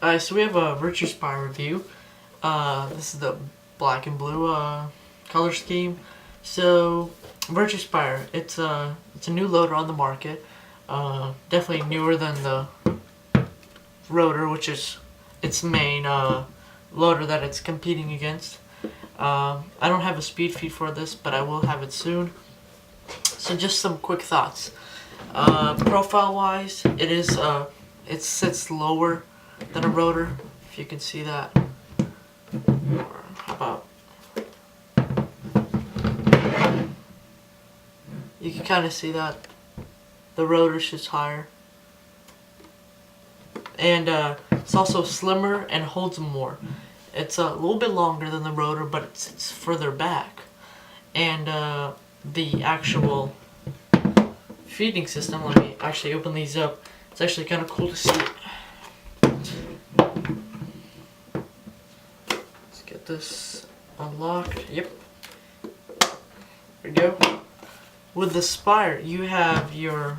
So we have a Virtue Spire review. This is the black and blue color scheme. So Virtue Spire, it's a new loader on the market. Definitely newer than the rotor, which is its main loader that it's competing against. I don't have a speed feed for this, but I will have it soon. So just some quick thoughts. Profile wise, it sits lower than a rotor, if you can see that. Or how about, you can kind of see that the rotor sits higher, and it's also slimmer and holds more. It's a little bit longer than the rotor, but it's further back, and the actual feeding system, let me actually open these up. It's actually kind of cool to see. Let's get this unlocked. Yep. There we go. With the Spire, you have your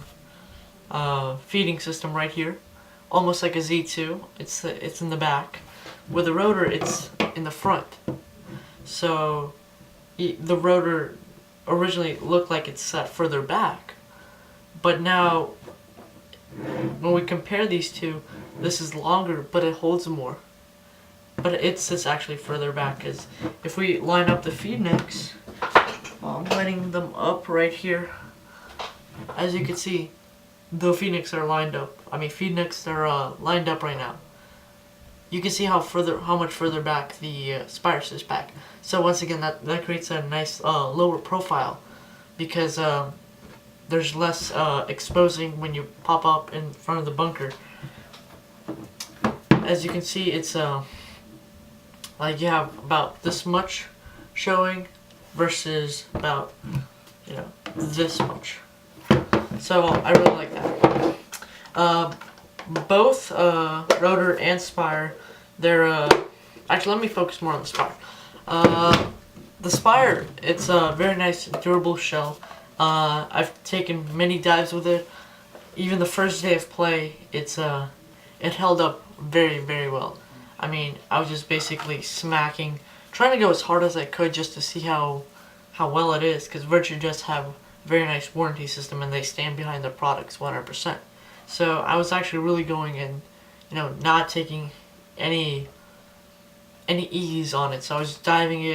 feeding system right here, almost like a Z2. It's in the back. With the rotor, it's in the front. So the rotor originally looked like it's set further back, but now when we compare these two, this is longer, but it holds more. But it sits actually further back, because if we line up the feed necks, I'm lining them up right here. As you can see, the feed necks are lined up. Feed necks are lined up right now. You can see how much further back the Spire sits back. So once again, that creates a nice lower profile, because there's less exposing when you pop up in front of the bunker. As you can see, it's like you have about this much showing versus about this much. So I really like that. Both rotor and Spire, they're actually, let me focus more on the Spire. The Spire, it's a very nice durable shell. I've taken many dives with it. Even the first day of play, it held up very, very well. I was just basically smacking, trying to go as hard as I could just to see how well it is, because Virtue just have a very nice warranty system and they stand behind their products 100%. So I was actually really going in, not taking any ease on it. So I was diving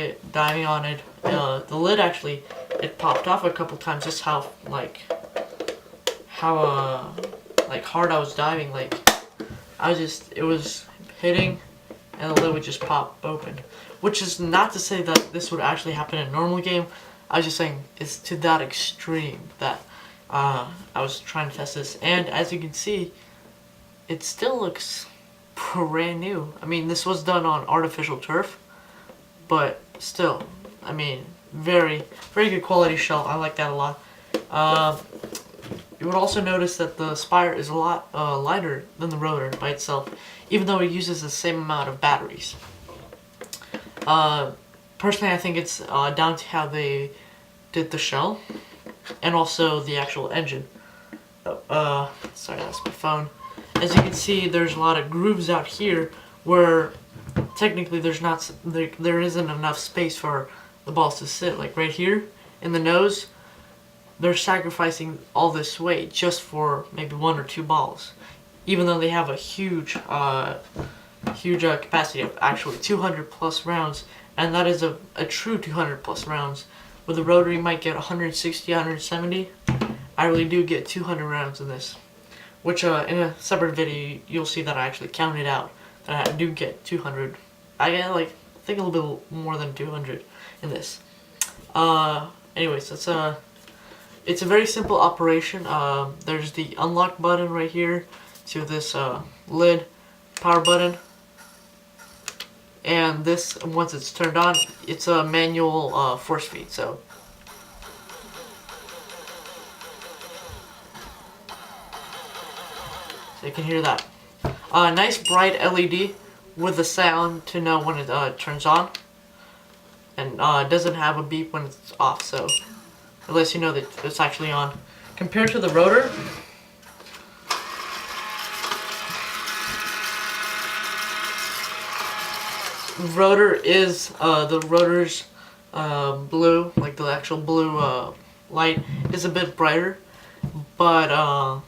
on it. The lid actually, it popped off a couple times, just how hard I was diving. It was hitting, and the lid would just pop open. Which is not to say that this would actually happen in a normal game. I was just saying it's to that extreme that I was trying to test this. And as you can see, it still looks brand new. This was done on artificial turf, but still, very, very good quality shell. I like that a lot. You would also notice that the Spire is a lot lighter than the rotor by itself, even though it uses the same amount of batteries. Personally, I think it's down to how they did the shell, and also the actual engine. Sorry, that's my phone. As you can see, there's a lot of grooves out here where technically there isn't enough space for the balls to sit. Like right here in the nose, they're sacrificing all this weight just for maybe 1 or 2 balls, even though they have a huge capacity of actually 200 plus rounds, and that is a true 200 plus rounds. With the rotor, you might get 160, 170. I really do get 200 rounds in this, which in a separate video you'll see that I actually counted out that I do get 200. I get I think a little bit more than 200 in this. Anyways, it's a very simple operation. There's the unlock button right here to this lid, power button, and this, once it's turned on, it's a manual force feed. So you can hear that. Nice bright LED with the sound to know when it turns on, and it doesn't have a beep when it's off, so it lets you know that it's actually on. Compared to the rotor, rotor is the rotor's blue, like the actual blue light is a bit brighter, but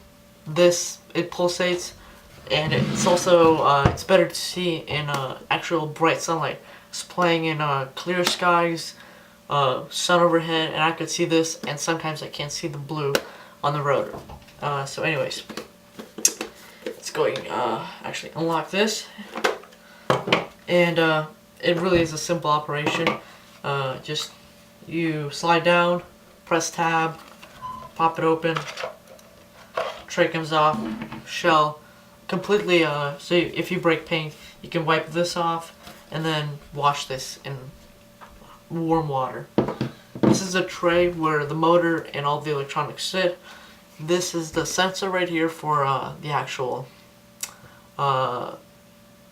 this, it pulsates, and it's also it's better to see in actual bright sunlight. It's playing in clear skies, sun overhead, and I could see this, and sometimes I can't see the blue on the rotor. So anyways, let's go actually unlock this, and it really is a simple operation. Just you slide down, press tab, pop it open, tray comes off, shell completely. So if you break paint, you can wipe this off and then wash this in warm water. This is a tray where the motor and all the electronics sit. This is the sensor right here for the actual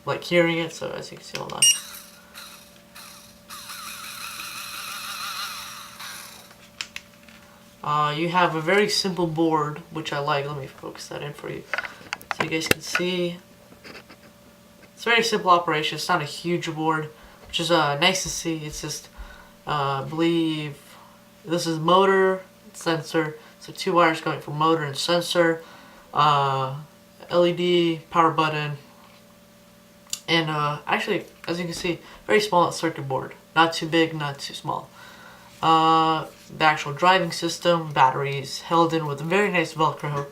like hearing it. So as you can see, hold on. You have a very simple board, which I like. Let me focus that in for you, so you guys can see. It's a very simple operation. It's not a huge board, which is nice to see. It's just, I believe, this is motor, sensor. So 2 wires going from motor and sensor, LED, power button, and actually, as you can see, very small circuit board. Not too big, not too small. The actual driving system, batteries held in with very nice Velcro.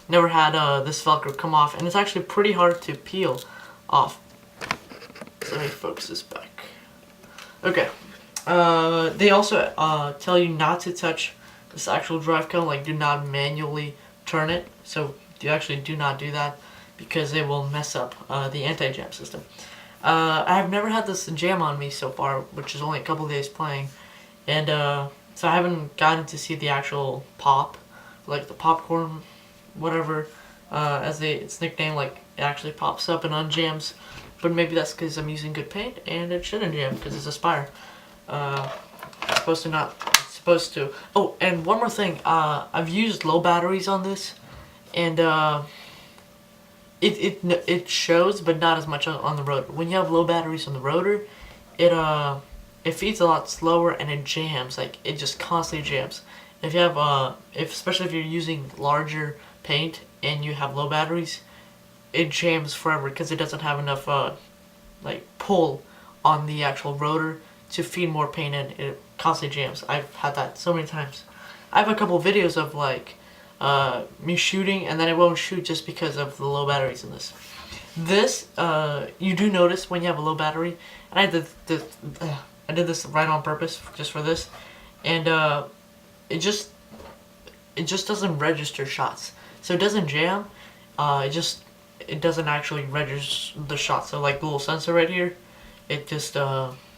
Never had this Velcro come off, and it's actually pretty hard to peel off. So let me focus this back. Okay. They also tell you not to touch this actual drive cone, like do not manually turn it. So you actually do not do that because it will mess up the anti-jam system. I have never had this jam on me so far, which is only a couple days playing, and so I haven't gotten to see the actual pop, like the popcorn, whatever, as it's nicknamed. Like it actually pops up and unjams, but maybe that's because I'm using good paint and it shouldn't jam because it's a Spire. It's supposed to not. It's supposed to. Oh, and one more thing. I've used low batteries on this, and it shows, but not as much on the rotor. When you have low batteries on the rotor, it feeds a lot slower and it jams. Like it just constantly jams. If you have especially if you're using larger paint and you have low batteries, it jams forever because it doesn't have enough like pull on the actual rotor to feed more paint in. It constantly jams. I've had that so many times. I have a couple of videos of like me shooting and then it won't shoot just because of the low batteries in this. This you do notice when you have a low battery, and I did this right on purpose just for this, and it just doesn't register shots. So it doesn't jam. It doesn't actually register the shot. So like the little sensor right here, it just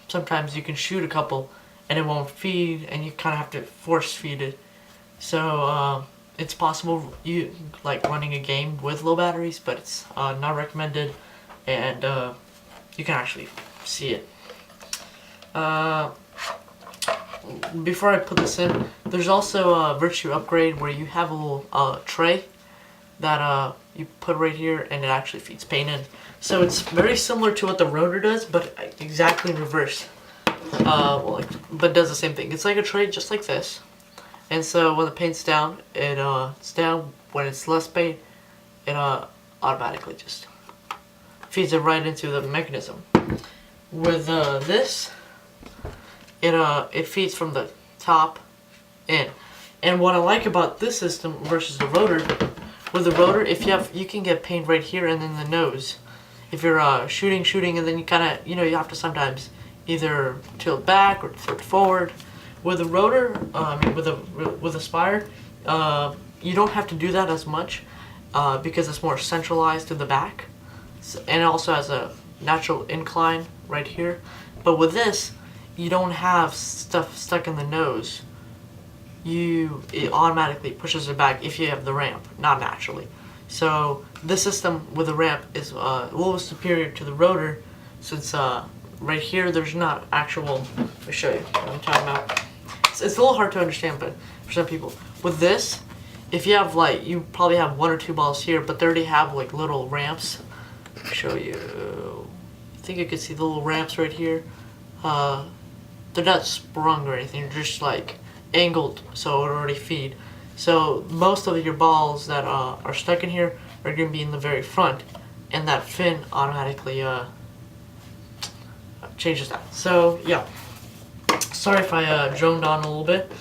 sometimes you can shoot a couple and it won't feed, and you kind of have to force feed it. So it's possible you like running a game with low batteries, but it's not recommended, and you can actually see it. Before I put this in, there's also a Virtue upgrade where you have a little tray that you put right here, and it actually feeds paint in. So it's very similar to what the rotor does, but exactly in reverse. But does the same thing. It's like a tray just like this. And so when the paint's down, it's down. When it's less paint, it automatically just feeds it right into the mechanism. With this, it feeds from the top in. And what I like about this system versus the rotor, with the rotor, you can get paint right here and then the nose. If you're shooting, and then you kind of, you have to sometimes either tilt back or tilt forward. With the rotor, with the Spire, you don't have to do that as much because it's more centralized to the back, and it also has a natural incline right here. But with this, you don't have stuff stuck in the nose. It automatically pushes it back if you have the ramp, not naturally. So this system with the ramp is a little superior to the rotor, since right here there's not actual. Let me show you what I'm talking about. It's a little hard to understand, but for some people, with this, if you have you probably have 1 or 2 balls here, but they already have like little ramps. Let me show you. think you can see the little ramps right here. They're not sprung or anything, they're just like angled so it would already feed. So most of your balls that are stuck in here are going to be in the very front, and that fin automatically changes that. So yeah, sorry if I droned on a little bit.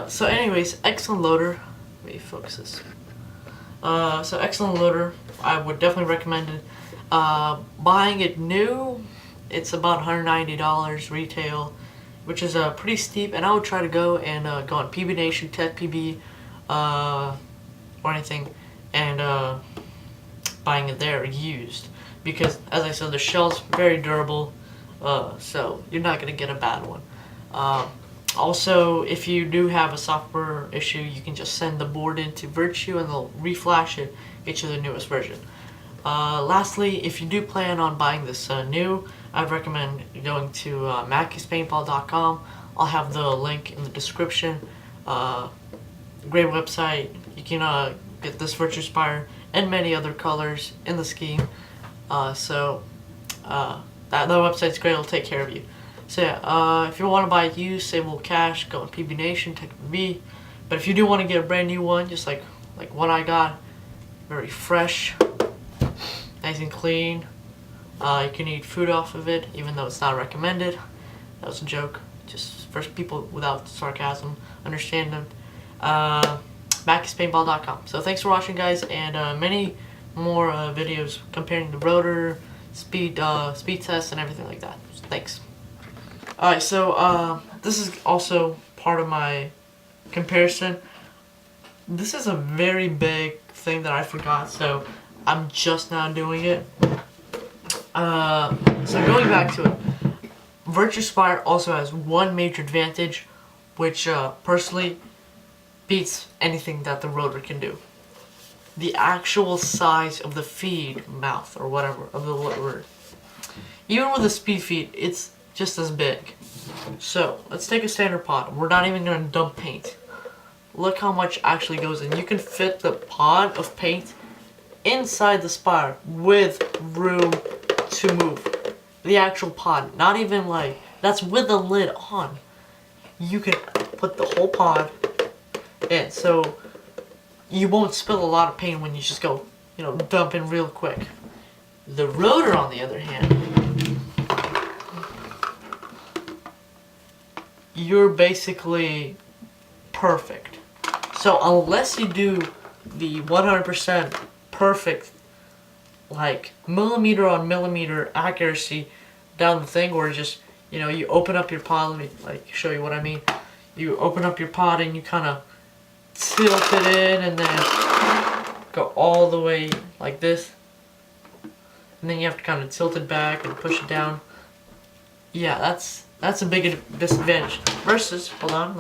So anyways, excellent loader. Let me focus this. So excellent loader. I would definitely recommend it. Buying it new, it's about $190 retail, which is pretty steep. And I would try to go go on PB Nation, Tech PB, or anything, and buying it there used, because as I said, the shell's very durable, so you're not gonna get a bad one. Also, if you do have a software issue, you can just send the board into Virtue and they'll reflash it, get you the newest version. Lastly, if you do plan on buying this new, I'd recommend going to Mackey'sPaintball.com. I'll have the link in the description. Great website. You can get this Virtue Spire and many other colors in the scheme. That website's great. It'll take care of you. So yeah, if you want to buy it used, savable cash, go on PB Nation, Tech PB. But if you do want to get a brand new one, just like what I got, very fresh, nice and clean. You can eat food off of it, even though it's not recommended. That was a joke, just for people without sarcasm, understand them. Mackey'sPaintball.com. So thanks for watching, guys, and many more videos comparing the rotor, speed tests, and everything like that. So, thanks. Alright, so this is also part of my comparison. This is a very big thing that I forgot, so I'm just now doing it. So going back to it, Virtue Spire also has one major advantage, which personally beats anything that the rotor can do. The actual size of the feed mouth, or whatever, of the rotor. Even with a speed feed, it's just as big. So let's take a standard pod. We're not even going to dump paint. Look how much actually goes in. You can fit the pod of paint inside the Spire with room to move. The actual pod, not even like, that's with the lid on. You can put the whole pod in, so you won't spill a lot of paint when you just go, dump in real quick. The rotor, on the other hand, you're basically perfect. So unless you do the 100% perfect, like millimeter on millimeter accuracy down the thing, or just, you open up your pod, let me show you what I mean. You open up your pod and you kind of tilt it in and then go all the way like this. And then you have to kind of tilt it back and push it down. Yeah, that's a big disadvantage. Versus, hold on,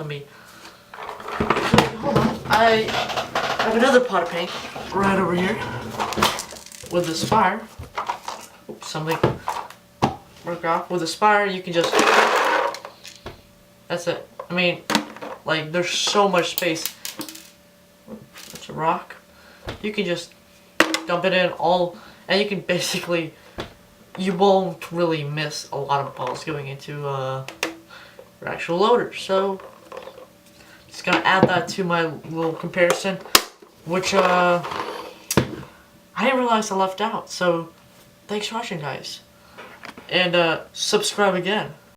I have another pot of paint right over here with the Spire. Oops, something broke off. With the Spire, you can just, that's it. I mean, there's so much space. That's a rock. You can just dump it in all, and you can basically, you won't really miss a lot of balls going into your actual loader. So just gonna add that to my little comparison, which I didn't realize I left out. So thanks for watching, guys, and subscribe again.